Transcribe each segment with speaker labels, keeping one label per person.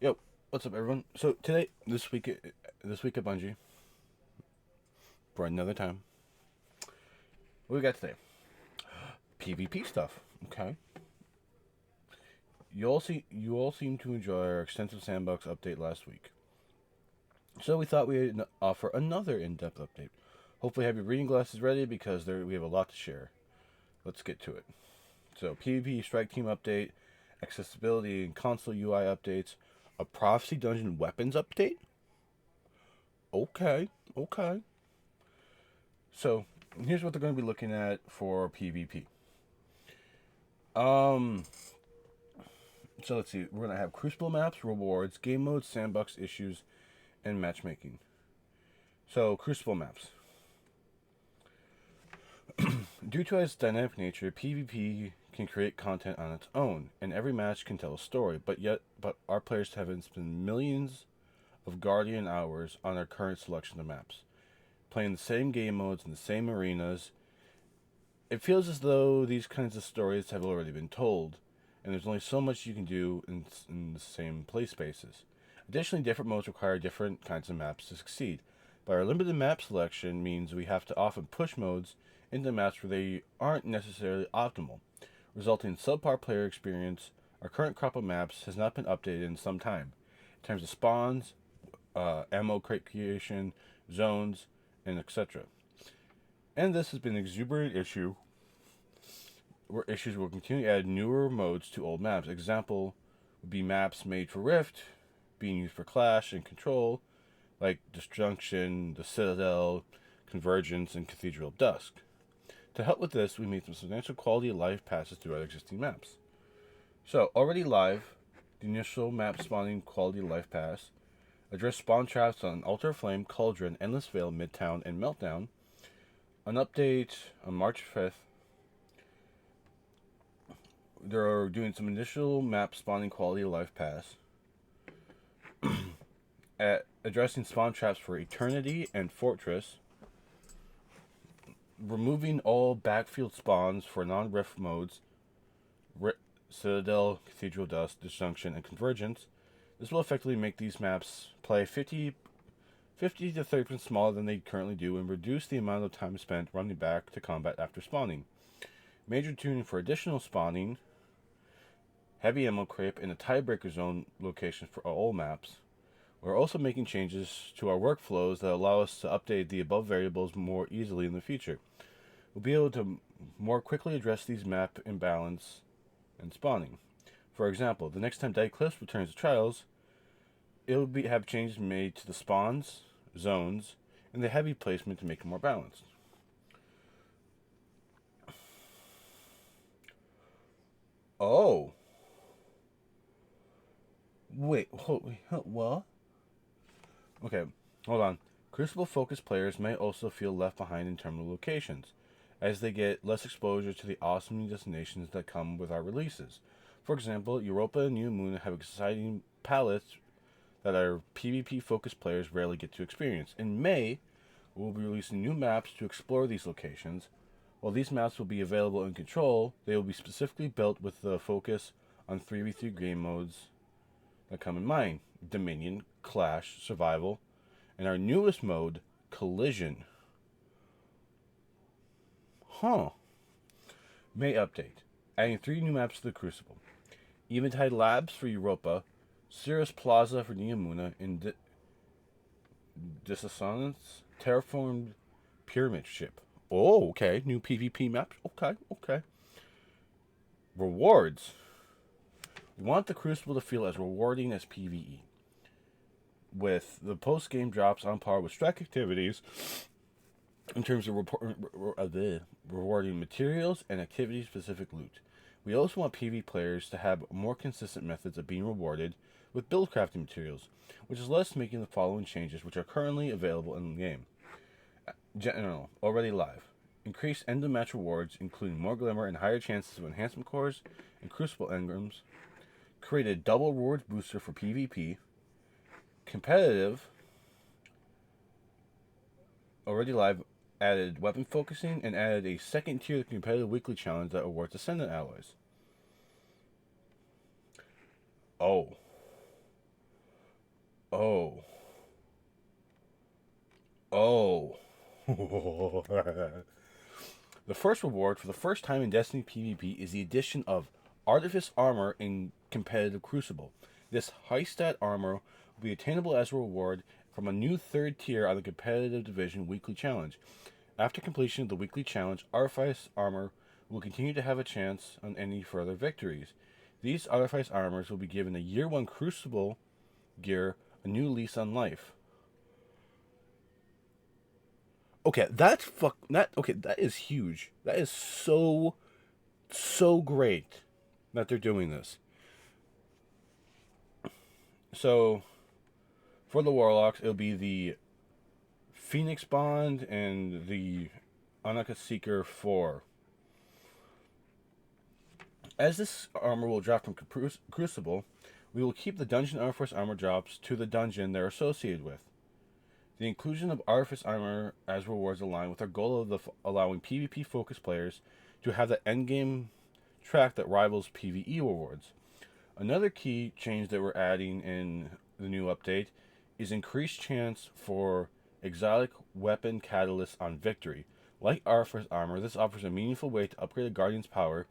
Speaker 1: Yo, what's up, everyone? So today, this week at Bungie, for another time, what we got today? PvP stuff. Okay. You all seem to enjoy our extensive sandbox update last week, so we thought we'd offer another in-depth update. Hopefully, have your reading glasses ready because we have a lot to share. Let's get to it. So, PvP strike team update, accessibility and console UI updates, a prophecy dungeon weapons update. Okay, okay. So here's what they're going to be looking at for PvP. Um, so let's see. We're going to have Crucible maps, rewards, game modes, sandbox issues, and matchmaking. So Crucible maps. Due to its dynamic nature, PvP can create content on its own, and every match can tell a story. But our players haven't spent millions of Guardian hours on our current selection of maps, playing the same game modes in the same arenas. It feels as though these kinds of stories have already been told, and there's only so much you can do in the same play spaces. Additionally, different modes require different kinds of maps to succeed, but our limited map selection means we have to often push modes into maps where they aren't necessarily optimal, resulting in subpar player experience. Our current crop of maps has not been updated in some time, in terms of spawns, ammo crate creation, zones, and etc. And this has been an exuberant issue where issues will continue to add newer modes to old maps. Example would be maps made for Rift being used for Clash and Control, like Disjunction, the Citadel, Convergence, and Cathedral of Dusk. To help with this, we made some substantial quality of life passes through our existing maps. So, already live, the initial map spawning quality of life pass address spawn traps on Altar Flame, Cauldron, Endless Vale, Midtown, and Meltdown. An update on March 5th. They're doing some initial map spawning quality of life pass at addressing spawn traps for Eternity and Fortress, removing all backfield spawns for non-rift modes, Citadel, Cathedral Dust, Disjunction, and Convergence. This will effectively make these maps play 50 to 30% smaller than they currently do and reduce the amount of time spent running back to combat after spawning. Major tuning for additional spawning, heavy ammo creep, and a tiebreaker zone location for all maps. We're also making changes to our workflows that allow us to update the above variables more easily in the future. We'll be able to more quickly address these map imbalance and spawning. For example, the next time Cliffs returns to Trials, have changes made to the spawns, zones, and the heavy placement to make it more balanced. Oh. Wait, what? Okay, hold on. Crucible focused players may also feel left behind in terminal locations, as they get less exposure to the awesome new destinations that come with our releases. For example, Europa and New Moon have exciting palettes that our PvP focused players rarely get to experience. In May, we'll be releasing new maps to explore these locations. While these maps will be available in Control, they will be specifically built with the focus on 3v3 game modes that come in mind: Dominion, Clash, Survival, and our newest mode, Collision. Huh. May update. Adding 3 new maps to the Crucible. Eventide Labs for Europa, Cirrus Plaza for Neomuna, and Dissonance Terraformed Pyramid Ship. Oh, okay. New PvP maps. Okay. Rewards. We want the Crucible to feel as rewarding as PvE, with the post-game drops on par with strike activities in terms of rewarding materials and activity-specific loot. We also want PvE players to have more consistent methods of being rewarded with build crafting materials, which has led us to making the following changes, which are currently available in the game. General, already live. Increased end of match rewards, including more glamour and higher chances of enhancement cores and crucible engrams. Created double rewards booster for PvP. Competitive, already live, added weapon focusing and added a second tier competitive weekly challenge that awards Ascendant alloys. Oh. Oh. Oh. The first reward for the first time in Destiny PvP is the addition of Artifice Armor in Competitive Crucible. This high stat armor will be attainable as a reward from a new third tier on the Competitive Division Weekly Challenge. After completion of the Weekly Challenge, Artifice Armor will continue to have a chance on any further victories. These Artifice Armors will be given a Year 1 Crucible gear, a new lease on life. Okay, that is huge. That is so great that they're doing this. So for the Warlocks, it'll be the Phoenix Bond and the Anaka Seeker 4. As this armor will drop from Crucible, we will keep the Dungeon Artifice armor drops to the dungeon they're associated with. The inclusion of Artifice armor as rewards align with our goal of allowing PvP-focused players to have the endgame track that rivals PvE rewards. Another key change that we're adding in the new update is increased chance for exotic weapon catalysts on victory. Like Artifice armor, this offers a meaningful way to upgrade a Guardian's power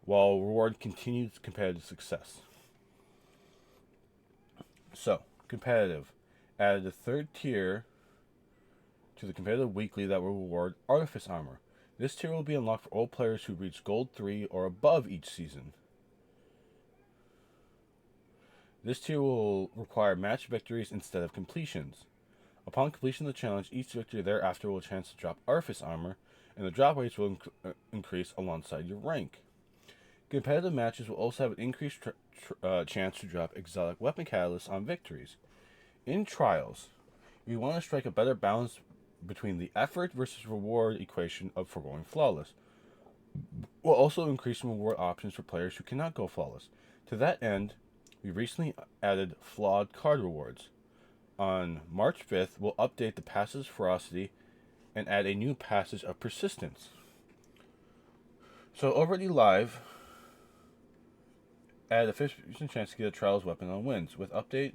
Speaker 1: while reward continued competitive success. So, competitive. Added a third tier to the competitive weekly that will reward Artifice Armor. This tier will be unlocked for all players who reach Gold 3 or above each season. This tier will require match victories instead of completions. Upon completion of the challenge, each victory thereafter will have a chance to drop Artifice Armor, and the drop rates will increase alongside your rank. Competitive matches will also have an increased chance to drop exotic weapon catalysts on victories. In trials, we want to strike a better balance between the effort versus reward equation of going flawless, while also increasing reward options for players who cannot go flawless. To that end, we recently added flawed card rewards. On March 5th, we'll update the Passage Ferocity and add a new Passage of Persistence. So already live, add a 50% chance to get a Trials weapon on wins. With update,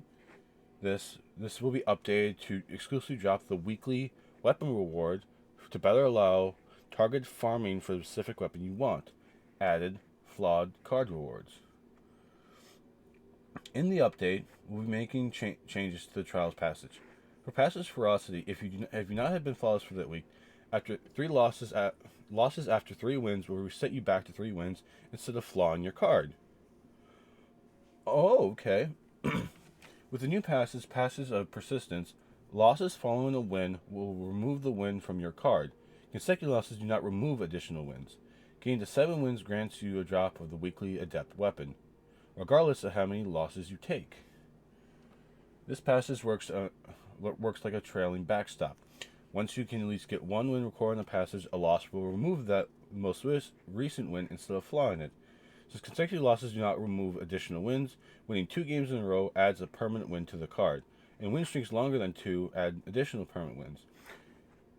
Speaker 1: this will be updated to exclusively drop the weekly weapon reward to better allow target farming for the specific weapon you want. Added flawed card rewards. In the update, we'll be making changes to the Trials Passage. For Passage Ferocity, if you not have been flawless for that week, after 3 losses after 3 wins will reset you back to 3 wins instead of flawing your card. Oh, okay. With the new passes of Persistence, losses following a win will remove the win from your card. Consecutive losses do not remove additional wins. Getting to 7 wins grants you a drop of the weekly Adept weapon, regardless of how many losses you take. This passage works like a trailing backstop. Once you can at least get 1 win recorded in the passage, a loss will remove that most recent win instead of flawing it. Since consecutive losses do not remove additional wins, winning 2 games in a row adds a permanent win to the card, and win streaks longer than 2 add additional permanent wins.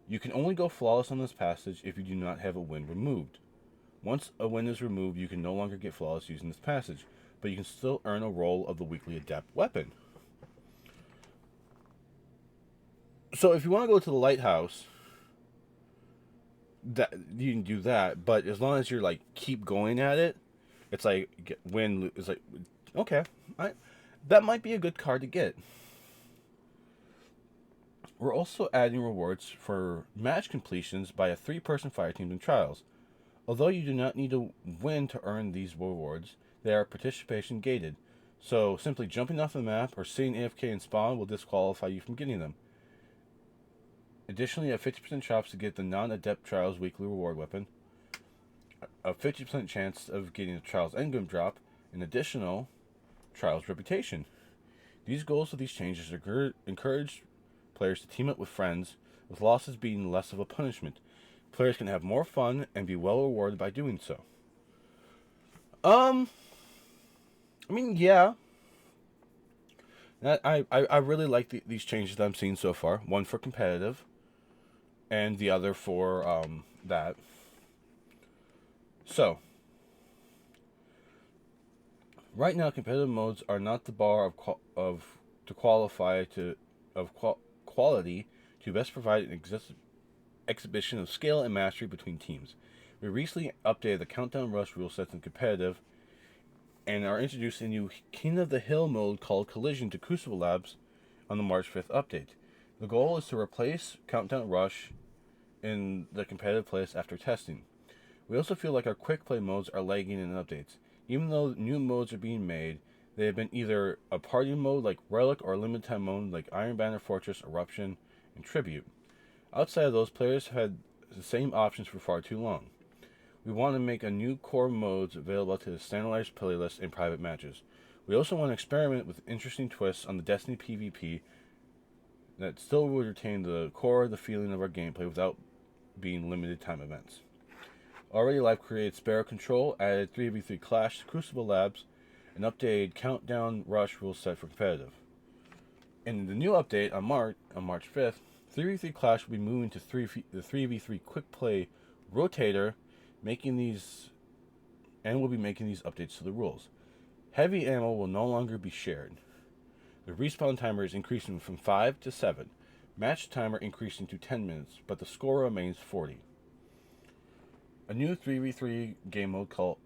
Speaker 1: You can only go flawless on this passage if you do not have a win removed. Once a win is removed, you can no longer get flawless using this passage, but you can still earn a roll of the weekly Adept weapon. So if you want to go to the Lighthouse, that you can do that, but as long as you're keep going at it, it's win. It's okay, that might be a good card to get. We're also adding rewards for match completions by a 3-person fire team in Trials. Although you do not need to win to earn these rewards, they are participation gated. So simply jumping off the map or sitting AFK in spawn will disqualify you from getting them. Additionally, you have 50% chance to get the non-Adept Trials weekly reward weapon, a 50% chance of getting the Trials Endgame drop, an additional Trials Reputation. These goals of these changes encourage players to team up with friends, with losses being less of a punishment. Players can have more fun and be well rewarded by doing so. Yeah. I really like these changes that I'm seeing so far. One for competitive, and the other for that. So, right now, competitive modes are not the bar of to qualify to of quality to best provide an exhibition of skill and mastery between teams. We recently updated the Countdown Rush rule sets in competitive and are introducing a new King of the Hill mode called Collision to Crucible Labs on the March 5th update. The goal is to replace Countdown Rush in the competitive place after testing. We also feel like our quick play modes are lagging in updates. Even though new modes are being made, they have been either a party mode like Relic or a limited time mode like Iron Banner Fortress, Eruption, and Tribute. Outside of those, players have had the same options for far too long. We want to make a new core modes available to the standardized playlist in private matches. We also want to experiment with interesting twists on the Destiny PvP that still would retain the core of the feeling of our gameplay without being limited time events. Already live created Sparrow Control, added 3v3 Clash to Crucible Labs, and updated Countdown Rush rule set for competitive. In the new update on March 5th, 3v3 Clash will be moving to the 3v3 Quick Play Rotator, we'll be making these updates to the rules. Heavy ammo will no longer be shared. The respawn timer is increasing from 5 to 7. Match timer increasing to 10 minutes, but the score remains 40. A new 3v3 game mode called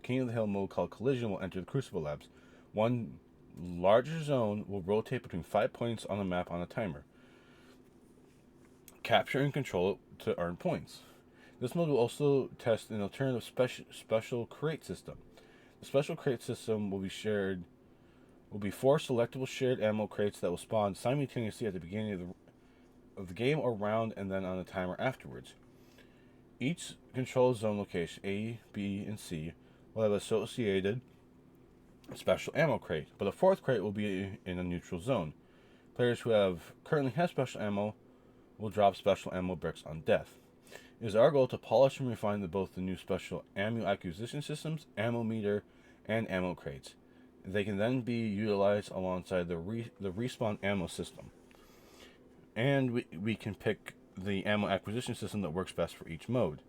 Speaker 1: King of the Hill mode called Collision will enter the Crucible Labs. One larger zone will rotate between 5 points on the map on a timer. Capture and control it to earn points. This mode will also test an alternative special crate system. The special crate system will be 4 selectable shared ammo crates that will spawn simultaneously at the beginning of the game or round and then on a timer afterwards. Each control zone location, A, B, and C, will have associated special ammo crate, but a 4th crate will be in a neutral zone. Players who currently have special ammo will drop special ammo bricks on death. It is our goal to polish and refine both the new special ammo acquisition systems, ammo meter, and ammo crates. They can then be utilized alongside the respawn ammo system. And we can pick the ammo acquisition system that works best for each mode.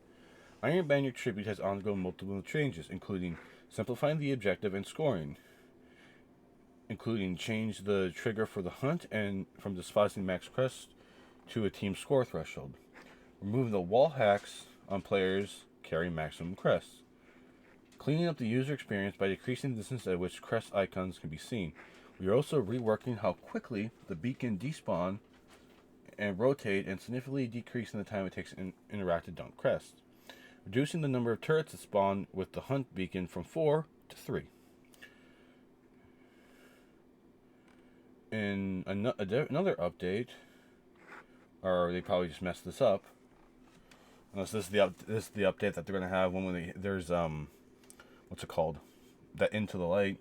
Speaker 1: Iron Banner Tribute has undergone multiple changes, including simplifying the objective and scoring, including change the trigger for the hunt and from despising max crest to a team score threshold. Removing the wall hacks on players carrying maximum crests. Cleaning up the user experience by decreasing the distance at which crest icons can be seen. We are also reworking how quickly the beacon despawn and rotate and significantly decreasing the time it takes to interact to dump crests. Reducing the number of turrets that spawn with the hunt beacon from 4 to 3. In another update, or they probably just messed this up, unless this is the update that they're going to have when there's what's it called? That Into the Light.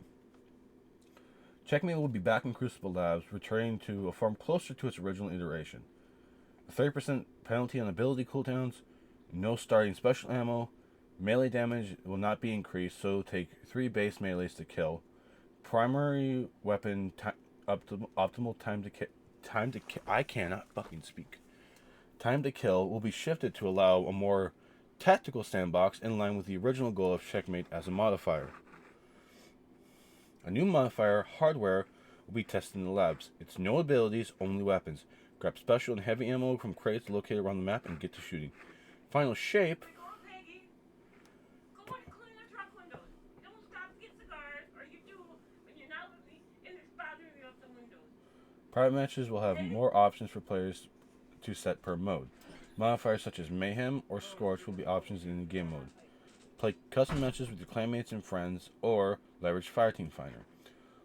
Speaker 1: Checkmate will be back in Crucible Labs, returning to a form closer to its original iteration. A 30% penalty on ability cooldowns, no starting special ammo, melee damage will not be increased, so take 3 base melees to kill. Primary weapon optimal time to I cannot fucking speak. Time to kill will be shifted to allow a more tactical sandbox in line with the original goal of Checkmate as a modifier. A new modifier, Hardware, will be tested in the labs. It's no abilities, only weapons. Grab special and heavy ammo from crates located around the map and get to shooting. Final Shape.
Speaker 2: Go and clean the truck windows. Don't stop to get cigars, or you do when you're not in this bothering up the windows.
Speaker 1: Private matches will have more options for players to set per mode. Modifiers such as Mayhem or Scorch will be options in the game mode. Play custom matches with your clanmates and friends, or leverage Fireteam Finder.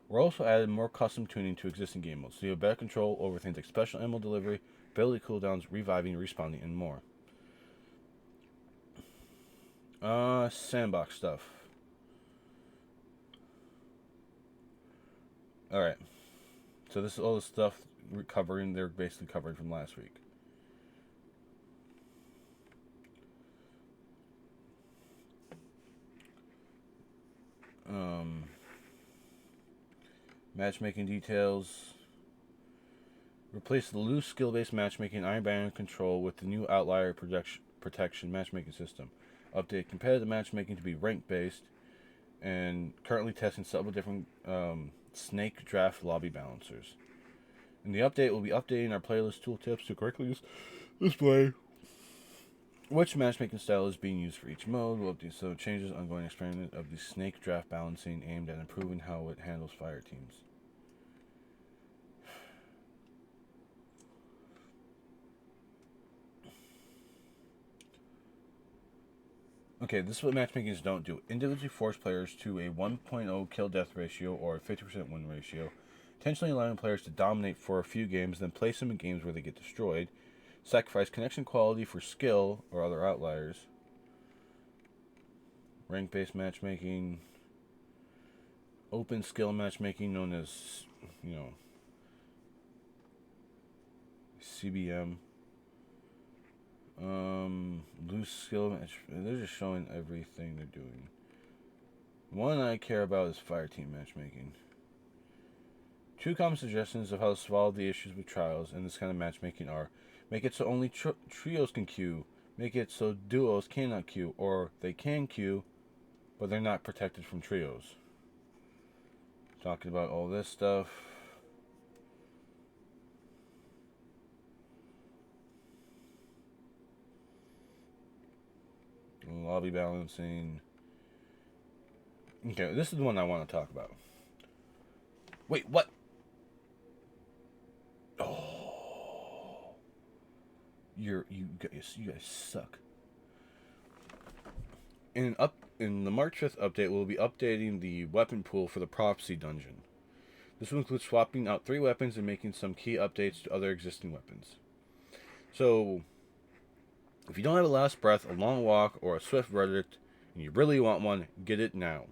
Speaker 1: We're also added more custom tuning to existing game modes, so you have better control over things like special ammo delivery, ability cooldowns, reviving, respawning, and more. Sandbox stuff. Alright. So this is all the stuff they're basically covering from last week. Matchmaking details. Replace the loose skill-based matchmaking Iron Banner control with the new outlier protection matchmaking system. Update competitive matchmaking to be rank-based, and currently testing several different Snake Draft Lobby Balancers. In the update, we'll be updating our playlist tooltips to correctly display which matchmaking style is being used for each mode. We'll update some changes ongoing experiment of the Snake Draft Balancing aimed at improving how it handles fire teams. Okay, this is what matchmakings don't do. Individually force players to a 1.0 kill-death ratio or a 50% win ratio, intentionally allowing players to dominate for a few games, then place them in games where they get destroyed. Sacrifice connection quality for skill or other outliers. Rank-based matchmaking. Open skill matchmaking known as, CBM. Loose skill match. They're just showing everything they're doing. One I care about is fire team matchmaking. 2 common suggestions of how to solve the issues with trials in this kind of matchmaking are: make it so only trios can queue, make it so duos cannot queue, or they can queue, but they're not protected from trios. Talking about all this stuff. Lobby balancing. Okay, this is the one I want to talk about. Wait, what? Oh, you guys suck. In the March 5th update, we'll be updating the weapon pool for the Prophecy Dungeon. This will include swapping out 3 weapons and making some key updates to other existing weapons. So, if you don't have a Last Breath, a Long Walk, or a Swift Verdict, and you really want one, get it now.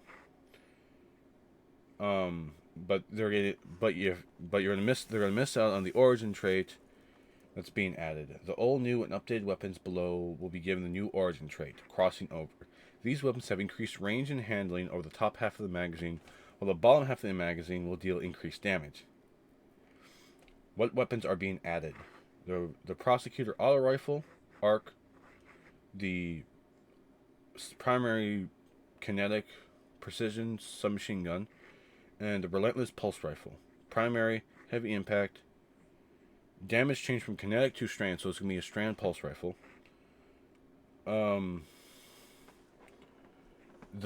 Speaker 1: But they're gonna miss out on the Origin trait that's being added. The old, new, and updated weapons below will be given the new Origin trait, Crossing Over. These weapons have increased range and handling over the top half of the magazine, while the bottom half of the magazine will deal increased damage. What weapons are being added? The Prosecutor Auto Rifle, Arc, the primary kinetic precision submachine gun, and the Relentless Pulse Rifle. Primary, heavy impact, damage changed from kinetic to strand, so it's going to be a strand pulse rifle. The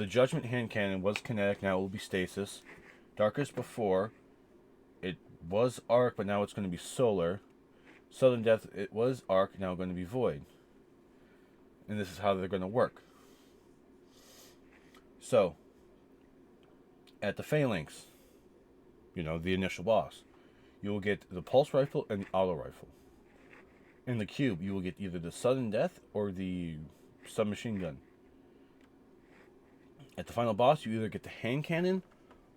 Speaker 1: Judgment Hand Cannon was kinetic, now it will be stasis. Darkest before, it was arc, but now it's going to be solar. Sudden Death, it was arc, now going to be void. And this is how they're going to work. So, at the phalanx, the initial boss, you will get the pulse rifle and the auto rifle. In the cube, you will get either the sudden death or the submachine gun. At the final boss, you either get the hand cannon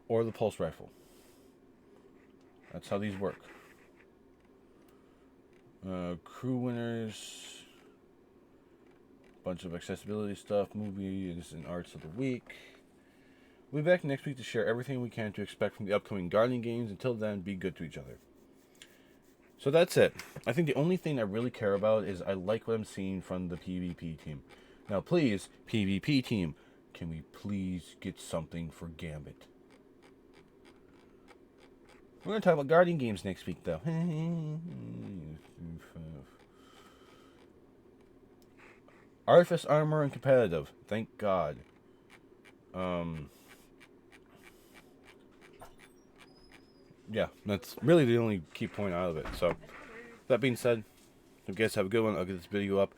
Speaker 1: or the pulse rifle. That's how these work. Crew winners, bunch of accessibility stuff, movies and arts of the week. We'll be back next week to share everything we can to expect from the upcoming Guardian games. Until then, be good to each other. So that's it. I think the only thing I really care about is I like what I'm seeing from the PvP team. Now please, PvP team, can we please get something for Gambit? We're going to talk about Guardian games next week, though. Artifice, armor, and competitive. Thank God. Yeah, that's really the only key point out of it. So, that being said, you guys have a good one. I'll get this video up.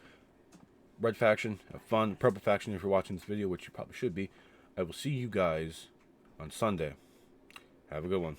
Speaker 1: Red faction, have fun. Purple faction, if you're watching this video, which you probably should be. I will see you guys on Sunday. Have a good one.